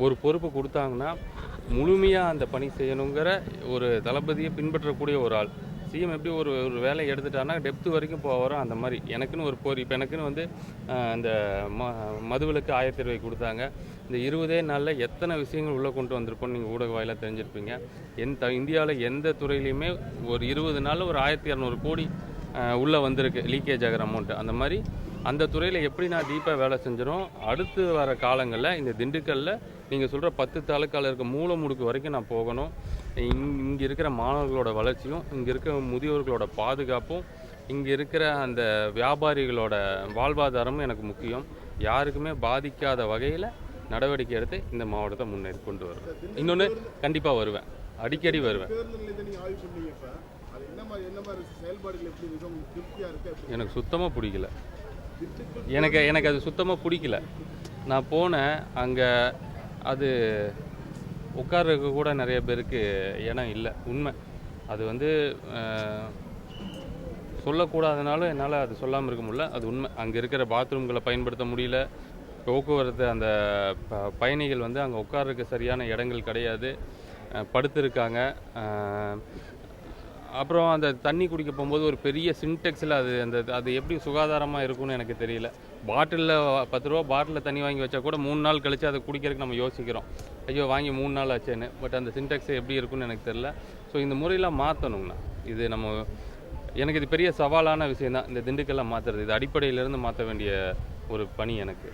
ஒரு பொறுப்பு கொடுத்தாங்கன்னா முழுமையாக அந்த பணி செய்யணுங்கிற ஒரு தளபதியை பின்பற்றக்கூடிய ஒரு ஆள். சிஎம் எப்படி ஒரு ஒரு வேலையை எடுத்துட்டான்னா டெப்த்து வரைக்கும் போகிறோம். அந்த மாதிரி எனக்குன்னு ஒரு இப்போ எனக்குன்னு வந்து இந்த மதுவிலக்கு ஆயத்தீர்வை கொடுத்தாங்க. இந்த 20 நாளில் எத்தனை விஷயங்கள் உள்ளே கொண்டு வந்திருப்போம்னு நீங்கள் ஊடக வாயிலாக தெரிஞ்சிருப்பீங்க. இந்தியாவில் எந்த துறையிலையுமே ஒரு 20 நாளில் ஒரு 1200 கோடி உள்ளே வந்திருக்கு லீக்கேஜ் ஆகிற அமௌண்ட்டு. அந்த மாதிரி அந்த துறையில் எப்படி நான் டீப்பாக வேலை செஞ்சிடும். அடுத்து வர காலங்களில் இந்த திண்டுக்கல்லில் நீங்கள் சொல்கிற 10 தாலுக்காவில் இருக்க மூல முடுக்கு வரைக்கும் நான் போகணும். இங்கே இருக்கிற மாணவர்களோட வளர்ச்சியும், இங்கே இருக்கிற முதியோர்களோட பாதுகாப்பும், இங்கே இருக்கிற அந்த வியாபாரிகளோட வாழ்வாதாரமும் எனக்கு முக்கியம். யாருக்குமே பாதிக்காத வகையில் நடவடிக்கை எடுத்து இந்த மாவட்டத்தை முன்னேறி கொண்டு வருவேன். இன்னொன்று கண்டிப்பாக வருவேன், அடிக்கடி வருவேன். எனக்கு சுத்தமாக பிடிக்கல. எனக்கு அது சுத்தமாக பிடிக்கல. நான் போனேன், அங்கே அது உட்கார்றதுக்கு கூட நிறைய பேருக்கு இடம் இல்லை. உண்மை அது வந்து சொல்லக்கூடாதனாலும் என்னால் அது சொல்லாமல் இருக்க முடியல. அது உண்மை. அங்கே இருக்கிற பாத்ரூம்களை பயன்படுத்த முடியல. போக்குவரத்து அந்த பயணிகள் வந்து அங்கே உட்கார்றதுக்கு சரியான இடங்கள் கிடையாது, படுத்திருக்காங்க. அப்புறம் அந்த தண்ணி குடிக்க போகும்போது ஒரு பெரிய சின்டெக்ஸில் அது எப்படி சுகாதாரமாக இருக்கும்னு எனக்கு தெரியல. பாட்டிலில் 10 ரூபா பாட்டிலில் தண்ணி வாங்கி வச்சா கூட 3 நாள் கழித்து அதை குடிக்கிறதுக்கு நம்ம யோசிக்கிறோம், ஐயோ வாங்கி 3 நாள் ஆச்சேன்னு. பட் அந்த சின்டெக்ஸ் எப்படி இருக்குன்னு எனக்கு தெரியல. ஸோ இந்த முறையெல்லாம் மாற்றணுங்கண்ணா. இது எனக்கு இது பெரிய சவாலான விஷயம் தான், இந்த திண்டுக்கல்லாம் மாற்றுறது. இது அடிப்படையிலேருந்து மாற்ற வேண்டிய ஒரு பணி எனக்கு.